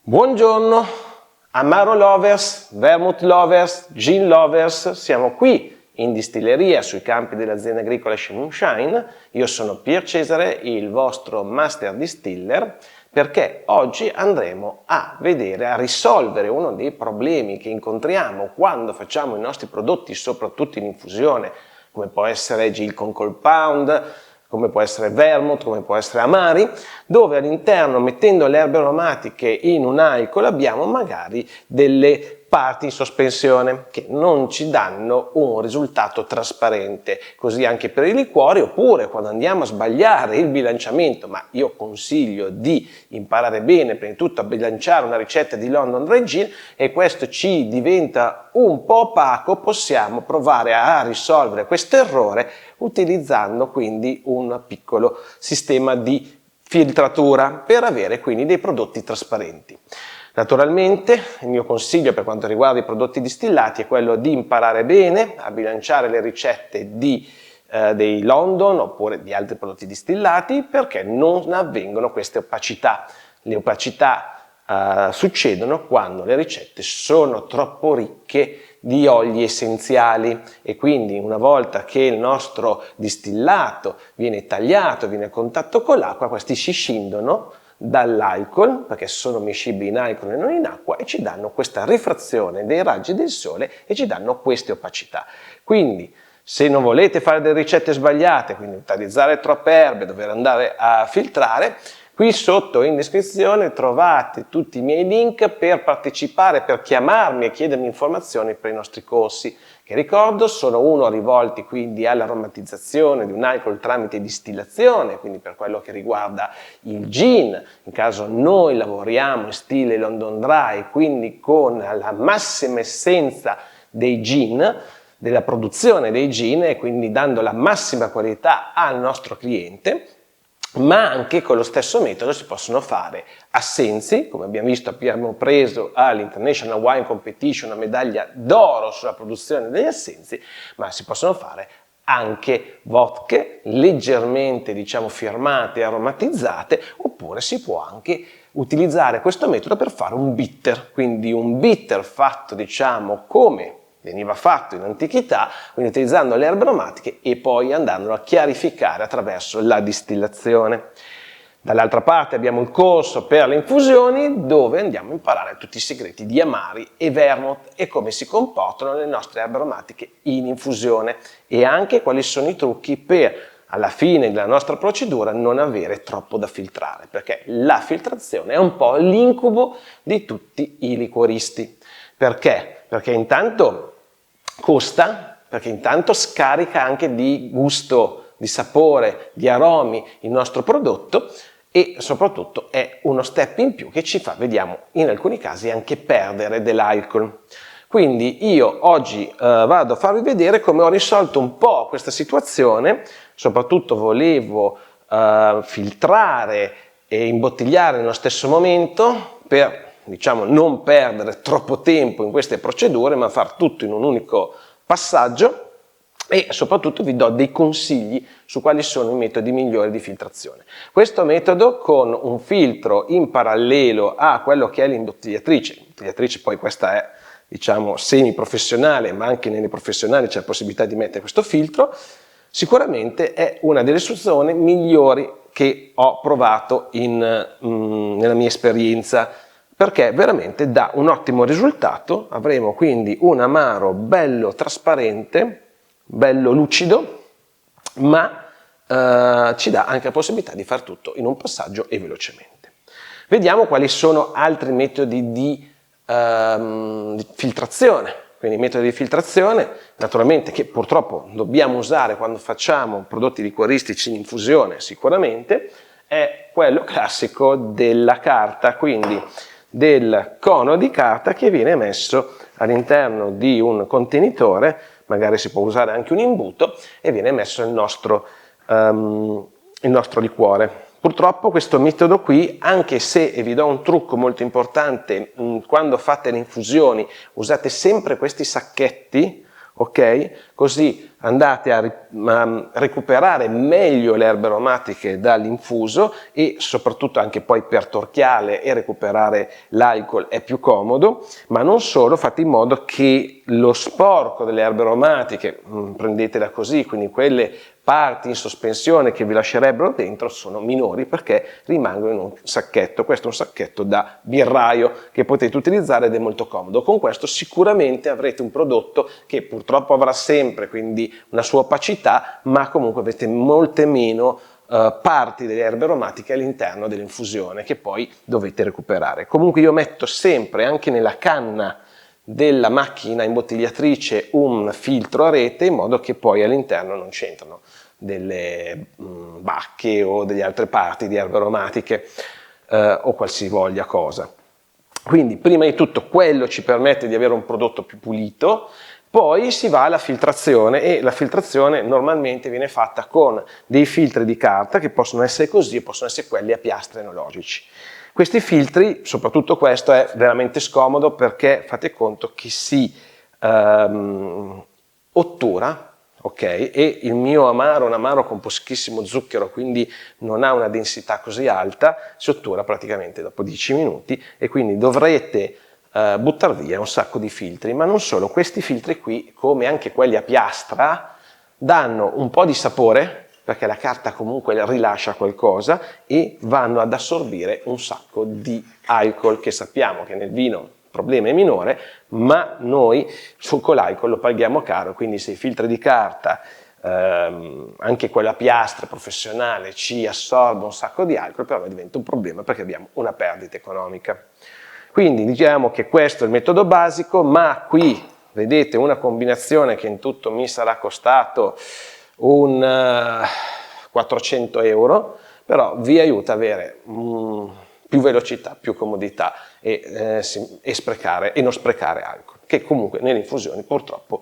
Buongiorno, Amaro Lovers, Vermouth Lovers, Gin Lovers, siamo qui in distilleria sui campi dell'azienda agricola Shine Moonshine. Io sono Pier Cesare, il vostro Master Distiller, perché oggi andremo a vedere, a risolvere uno dei problemi che incontriamo quando facciamo i nostri prodotti, soprattutto in infusione, come può essere Gin con Compound, come può essere Vermouth, come può essere Amari, dove all'interno, mettendo le erbe aromatiche in un alcol, abbiamo magari delle parti in sospensione che non ci danno un risultato trasparente. Così anche per i liquori, oppure quando andiamo a sbagliare il bilanciamento, ma io consiglio di imparare bene prima di tutto a bilanciare una ricetta di London Dry Gin, e questo ci diventa un po' opaco, possiamo provare a risolvere questo errore utilizzando quindi un piccolo sistema di filtratura per avere quindi dei prodotti trasparenti. Naturalmente il mio consiglio per quanto riguarda i prodotti distillati è quello di imparare bene a bilanciare le ricette dei London oppure di altri prodotti distillati, perché non avvengono queste opacità. Le opacità succedono quando le ricette sono troppo ricche di oli essenziali, e quindi una volta che il nostro distillato viene tagliato, viene a contatto con l'acqua, questi si scindono dall'alcol, perché sono miscibili in alcol e non in acqua, e ci danno questa rifrazione dei raggi del sole e ci danno queste opacità. Quindi se non volete fare delle ricette sbagliate, quindi utilizzare troppe erbe, dover andare a filtrare, qui sotto in descrizione trovate tutti i miei link per partecipare, per chiamarmi e chiedermi informazioni per i nostri corsi, che ricordo sono rivolti quindi all'aromatizzazione di un alcol tramite distillazione, quindi per quello che riguarda il gin, in caso noi lavoriamo in stile London Dry, quindi con la massima essenza dei gin, della produzione dei gin, e quindi dando la massima qualità al nostro cliente. Ma anche con lo stesso metodo si possono fare assenzi, come abbiamo visto abbiamo preso all'International Wine Competition una medaglia d'oro sulla produzione degli assenzi, ma si possono fare anche vodka leggermente firmate e aromatizzate, oppure si può anche utilizzare questo metodo per fare un bitter, quindi un bitter fatto come veniva fatto in antichità, quindi utilizzando le erbe aromatiche e poi andandolo a chiarificare attraverso la distillazione. Dall'altra parte abbiamo il corso per le infusioni, dove andiamo a imparare tutti i segreti di Amari e Vermouth e come si comportano le nostre erbe aromatiche in infusione, e anche quali sono i trucchi per, alla fine della nostra procedura, non avere troppo da filtrare, perché la filtrazione è un po' l'incubo di tutti i liquoristi. Perché? Perché intanto costa, perché intanto scarica anche di gusto, di sapore, di aromi il nostro prodotto, e soprattutto è uno step in più che ci fa, vediamo in alcuni casi, anche perdere dell'alcol. Quindi io oggi vado a farvi vedere come ho risolto un po' questa situazione. Soprattutto volevo filtrare e imbottigliare nello stesso momento per non perdere troppo tempo in queste procedure, ma far tutto in un unico passaggio, e soprattutto vi do dei consigli su quali sono i metodi migliori di filtrazione. Questo metodo, con un filtro in parallelo a quello che è l'imbottigliatrice, poi questa è semi-professionale, ma anche nelle professionali c'è la possibilità di mettere questo filtro, sicuramente è una delle soluzioni migliori che ho provato nella mia esperienza, perché veramente dà un ottimo risultato. Avremo quindi un amaro bello trasparente, bello lucido, ma ci dà anche la possibilità di far tutto in un passaggio e velocemente. Vediamo quali sono altri metodi di filtrazione. Quindi metodi di filtrazione, naturalmente, che purtroppo dobbiamo usare quando facciamo prodotti liquoristici in infusione sicuramente, è quello classico della carta, quindi del cono di carta che viene messo all'interno di un contenitore, magari si può usare anche un imbuto, e viene messo il nostro liquore. Purtroppo questo metodo qui, anche se, e vi do un trucco molto importante, quando fate le infusioni usate sempre questi sacchetti ok? Così andate a recuperare meglio le erbe aromatiche dall'infuso e soprattutto anche poi per torchiarle e recuperare l'alcol è più comodo, ma non solo, fate in modo che lo sporco delle erbe aromatiche, prendetela così, quindi quelle parti in sospensione che vi lascerebbero dentro sono minori perché rimangono in un sacchetto. Questo è un sacchetto da birraio che potete utilizzare ed è molto comodo. Con questo sicuramente avrete un prodotto che purtroppo avrà sempre quindi una sua opacità, ma comunque avete molte meno parti delle erbe aromatiche all'interno dell'infusione che poi dovete recuperare. Comunque io metto sempre anche nella canna della macchina imbottigliatrice un filtro a rete in modo che poi all'interno non c'entrano delle bacche o delle altre parti di erbe aromatiche o qualsivoglia cosa. Quindi prima di tutto quello ci permette di avere un prodotto più pulito, poi si va alla filtrazione e la filtrazione normalmente viene fatta con dei filtri di carta che possono essere così e possono essere quelli a piastre enologici. Questi filtri, soprattutto questo, è veramente scomodo perché fate conto che si ottura, ok? E il mio amaro è un amaro con pochissimo zucchero, quindi non ha una densità così alta, si ottura praticamente dopo 10 minuti e quindi dovrete buttare via un sacco di filtri, ma non solo, questi filtri qui, come anche quelli a piastra, danno un po' di sapore, perché la carta comunque rilascia qualcosa, e vanno ad assorbire un sacco di alcol, che sappiamo che nel vino il problema è minore, ma noi con l'alcol lo paghiamo caro, quindi se i filtri di carta, anche quello a piastra professionale, ci assorbe un sacco di alcol, però diventa un problema perché abbiamo una perdita economica. Quindi diciamo che questo è il metodo basico, ma qui vedete una combinazione che in tutto mi sarà costato un 400 euro, però vi aiuta ad avere più velocità, più comodità e non sprecare alcol, che comunque nelle infusioni purtroppo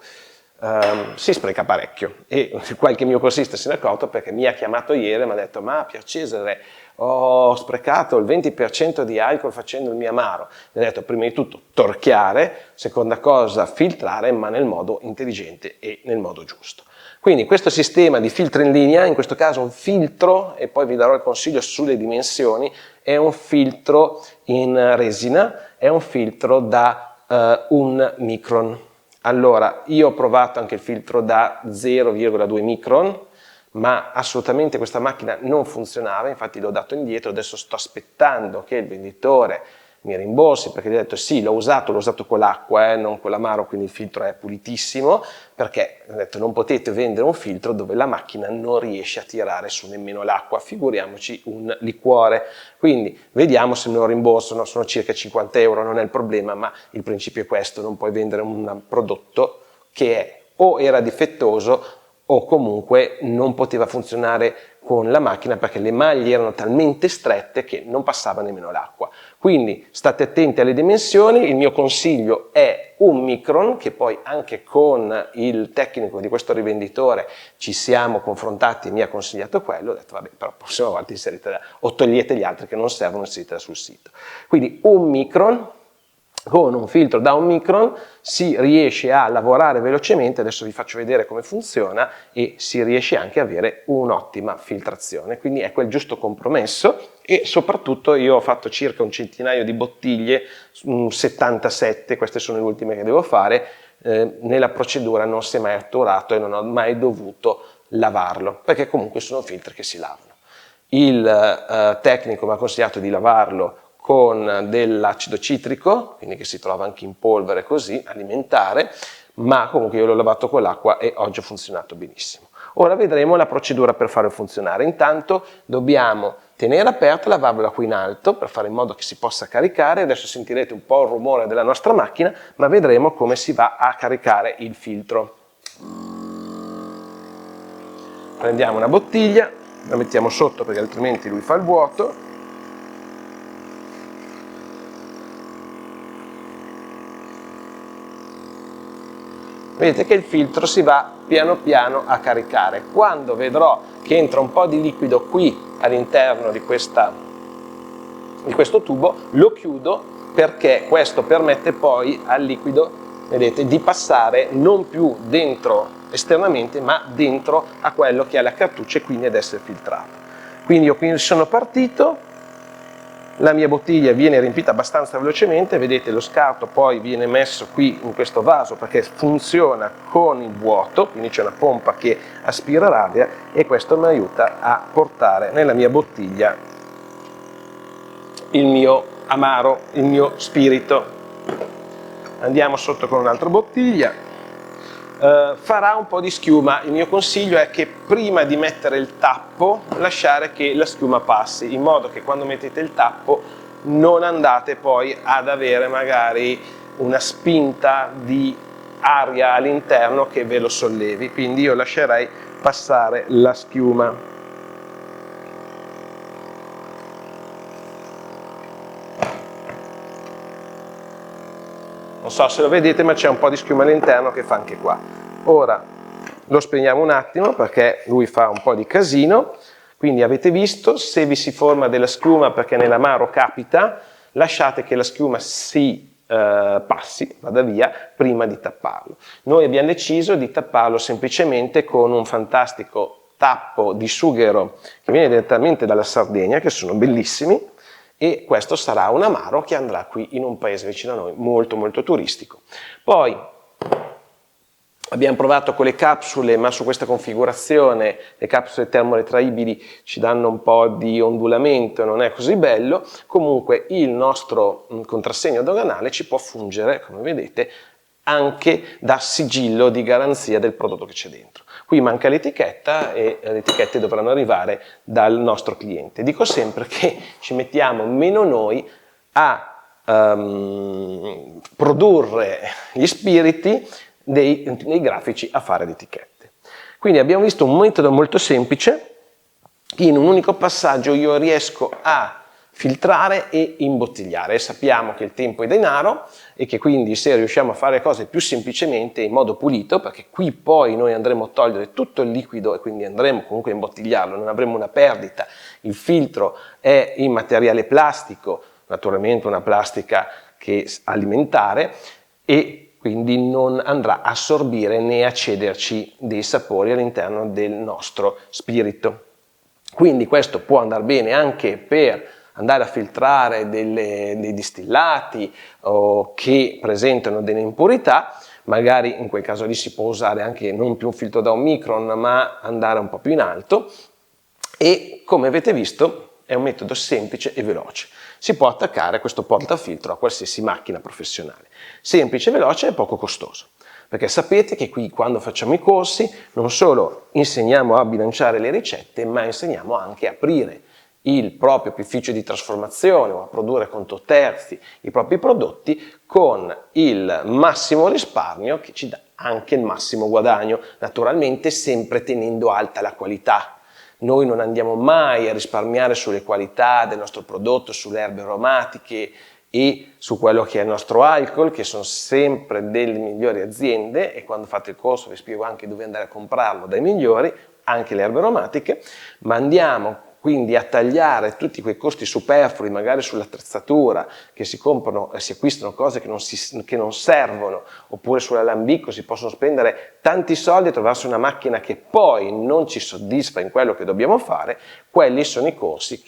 si spreca parecchio. E qualche mio corsista se ne è accorto perché mi ha chiamato ieri e mi ha detto: ma Pier Cesare, ho sprecato il 20% di alcol facendo il mio amaro. Mi ha detto prima di tutto torchiare, seconda cosa filtrare, ma nel modo intelligente e nel modo giusto. Quindi questo sistema di filtro in linea, in questo caso un filtro, e poi vi darò il consiglio sulle dimensioni, è un filtro in resina, è un filtro da 1 micron. Allora, io ho provato anche il filtro da 0,2 micron, ma assolutamente questa macchina non funzionava, infatti l'ho dato indietro, adesso sto aspettando che il venditore mi rimborsi perché gli ho detto sì, l'ho usato con l'acqua, non con l'amaro, quindi il filtro è pulitissimo, perché ho detto non potete vendere un filtro dove la macchina non riesce a tirare su nemmeno l'acqua, figuriamoci un liquore. Quindi vediamo se me lo rimborsano, sono circa 50 euro, non è il problema, ma il principio è questo, non puoi vendere un prodotto che o era difettoso o comunque non poteva funzionare con la macchina perché le maglie erano talmente strette che non passava nemmeno l'acqua. Quindi state attenti alle dimensioni, il mio consiglio è 1 micron, che poi anche con il tecnico di questo rivenditore ci siamo confrontati e mi ha consigliato quello, ho detto vabbè, però la prossima volta inseritela o togliete gli altri che non servono, inseritela sul sito. Quindi 1 micron, con un filtro da 1 micron si riesce a lavorare velocemente, adesso vi faccio vedere come funziona, e si riesce anche a avere un'ottima filtrazione, quindi è quel giusto compromesso. E soprattutto io ho fatto circa un centinaio di bottiglie, 77, queste sono le ultime che devo fare, nella procedura non si è mai atturato e non ho mai dovuto lavarlo, perché comunque sono filtri che si lavano. Il tecnico mi ha consigliato di lavarlo con dell'acido citrico, quindi che si trova anche in polvere così, alimentare, ma comunque io l'ho lavato con l'acqua e oggi ha funzionato benissimo. Ora vedremo la procedura per farlo funzionare. Intanto dobbiamo tenere aperta la valvola qui in alto per fare in modo che si possa caricare. Adesso sentirete un po' il rumore della nostra macchina, ma vedremo come si va a caricare il filtro. Prendiamo una bottiglia, la mettiamo sotto perché altrimenti lui fa il vuoto. Vedete che il filtro si va piano piano a caricare. Quando vedrò che entra un po' di liquido qui all'interno di questo tubo, lo chiudo perché questo permette poi al liquido vedete, di passare non più dentro esternamente, ma dentro a quello che è la cartuccia e quindi ad essere filtrato. Quindi io qui sono partito, la mia bottiglia viene riempita abbastanza velocemente, vedete lo scarto poi viene messo qui in questo vaso perché funziona con il vuoto, quindi c'è una pompa che aspira l'aria e questo mi aiuta a portare nella mia bottiglia il mio amaro, il mio spirito. Andiamo sotto con un'altra bottiglia. Farà un po' di schiuma, il mio consiglio è che prima di mettere il tappo lasciare che la schiuma passi, in modo che quando mettete il tappo non andate poi ad avere magari una spinta di aria all'interno che ve lo sollevi, quindi io lascerei passare la schiuma. Non so se lo vedete, ma c'è un po' di schiuma all'interno che fa anche qua. Ora lo spegniamo un attimo perché lui fa un po' di casino. Quindi avete visto, se vi si forma della schiuma perché nell'amaro capita, lasciate che la schiuma si passi, vada via, prima di tapparlo. Noi abbiamo deciso di tapparlo semplicemente con un fantastico tappo di sughero che viene direttamente dalla Sardegna, che sono bellissimi, e questo sarà un amaro che andrà qui in un paese vicino a noi, molto molto turistico. Poi abbiamo provato con le capsule, ma su questa configurazione le capsule termoretraibili ci danno un po' di ondulamento, non è così bello. Comunque il nostro contrassegno doganale ci può fungere, come vedete, anche da sigillo di garanzia del prodotto che c'è dentro. Qui manca l'etichetta e le etichette dovranno arrivare dal nostro cliente. Dico sempre che ci mettiamo meno noi a produrre gli spiriti dei grafici a fare le etichette. Quindi abbiamo visto un metodo molto semplice che in un unico passaggio io riesco a filtrare e imbottigliare. Sappiamo che il tempo è denaro e che quindi se riusciamo a fare cose più semplicemente in modo pulito, perché qui poi noi andremo a togliere tutto il liquido e quindi andremo comunque a imbottigliarlo, non avremo una perdita, il filtro è in materiale plastico, naturalmente una plastica che alimentare, e quindi non andrà a assorbire né a cederci dei sapori all'interno del nostro spirito. Quindi questo può andare bene anche per andare a filtrare dei distillati che presentano delle impurità, magari in quel caso lì si può usare anche non più un filtro da 1 micron ma andare un po' più in alto, e come avete visto è un metodo semplice e veloce. Si può attaccare questo portafiltro a qualsiasi macchina professionale, semplice, veloce e poco costoso. Perché sapete che qui quando facciamo i corsi non solo insegniamo a bilanciare le ricette, ma insegniamo anche a aprire il proprio opificio di trasformazione o a produrre conto terzi i propri prodotti con il massimo risparmio che ci dà anche il massimo guadagno, naturalmente sempre tenendo alta la qualità. Noi non andiamo mai a risparmiare sulle qualità del nostro prodotto, sulle erbe aromatiche e su quello che è il nostro alcol, che sono sempre delle migliori aziende, e quando fate il corso vi spiego anche dove andare a comprarlo dai migliori, anche le erbe aromatiche, ma andiamo quindi a tagliare tutti quei costi superflui, magari sull'attrezzatura, che si comprano e si acquistano cose che non servono, oppure sull'alambico si possono spendere tanti soldi e trovarsi una macchina che poi non ci soddisfa in quello che dobbiamo fare. Quelli sono i costi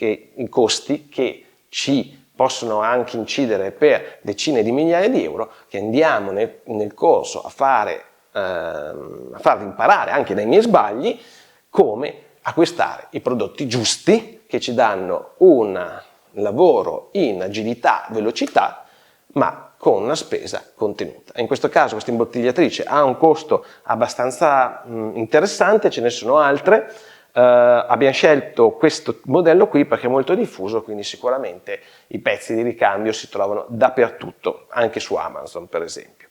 che ci possono anche incidere per decine di migliaia di euro, che andiamo nel corso a farvi imparare anche dai miei sbagli come acquistare i prodotti giusti che ci danno un lavoro in agilità, velocità, ma con una spesa contenuta. In questo caso questa imbottigliatrice ha un costo abbastanza interessante, ce ne sono altre. Abbiamo scelto questo modello qui perché è molto diffuso, quindi sicuramente i pezzi di ricambio si trovano dappertutto, anche su Amazon per esempio.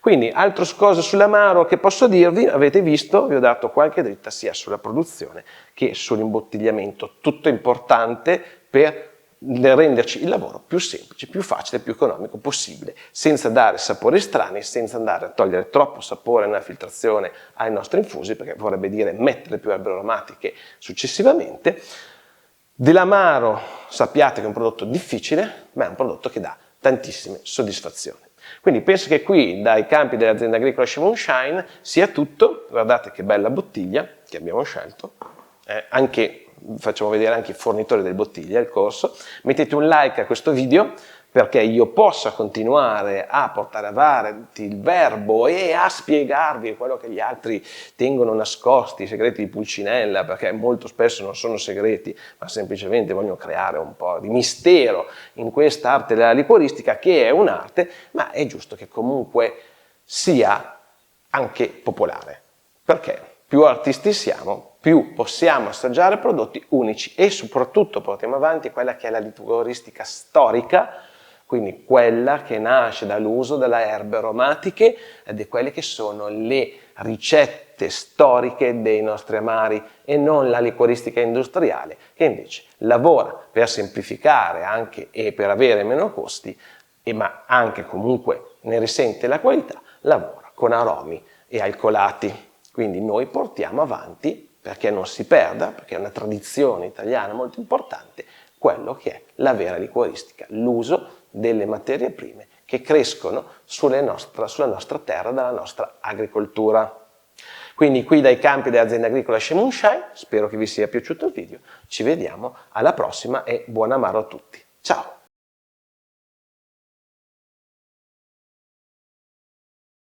Quindi, altre cose sull'amaro che posso dirvi, avete visto, vi ho dato qualche dritta sia sulla produzione che sull'imbottigliamento, tutto importante per renderci il lavoro più semplice, più facile, più economico possibile, senza dare sapori strani, senza andare a togliere troppo sapore nella filtrazione ai nostri infusi, perché vorrebbe dire mettere più erbe aromatiche successivamente. Dell'amaro sappiate che è un prodotto difficile, ma è un prodotto che dà tantissime soddisfazioni. Quindi penso che qui dai campi dell'azienda agricola Moonshine sia tutto. Guardate che bella bottiglia che abbiamo scelto, anche, facciamo vedere anche i fornitori delle bottiglie al corso. Mettete un like a questo video perché io possa continuare a portare avanti il verbo e a spiegarvi quello che gli altri tengono nascosti, i segreti di Pulcinella, perché molto spesso non sono segreti, ma semplicemente vogliono creare un po' di mistero in questa arte della liquoristica, che è un'arte, ma è giusto che comunque sia anche popolare, perché più artisti siamo, più possiamo assaggiare prodotti unici e soprattutto portiamo avanti quella che è la liquoristica storica, quindi quella che nasce dall'uso delle erbe aromatiche e di quelle che sono le ricette storiche dei nostri amari e non la liquoristica industriale, che invece lavora per semplificare anche e per avere meno costi, ma anche comunque ne risente la qualità, lavora con aromi e alcolati. Quindi noi portiamo avanti, perché non si perda, perché è una tradizione italiana molto importante, quello che è la vera liquoristica, l'uso delle materie prime che crescono sulla nostra terra, dalla nostra agricoltura. Quindi qui dai campi dell'azienda agricola Moonshine, spero che vi sia piaciuto il video, ci vediamo alla prossima e buon amaro a tutti. Ciao!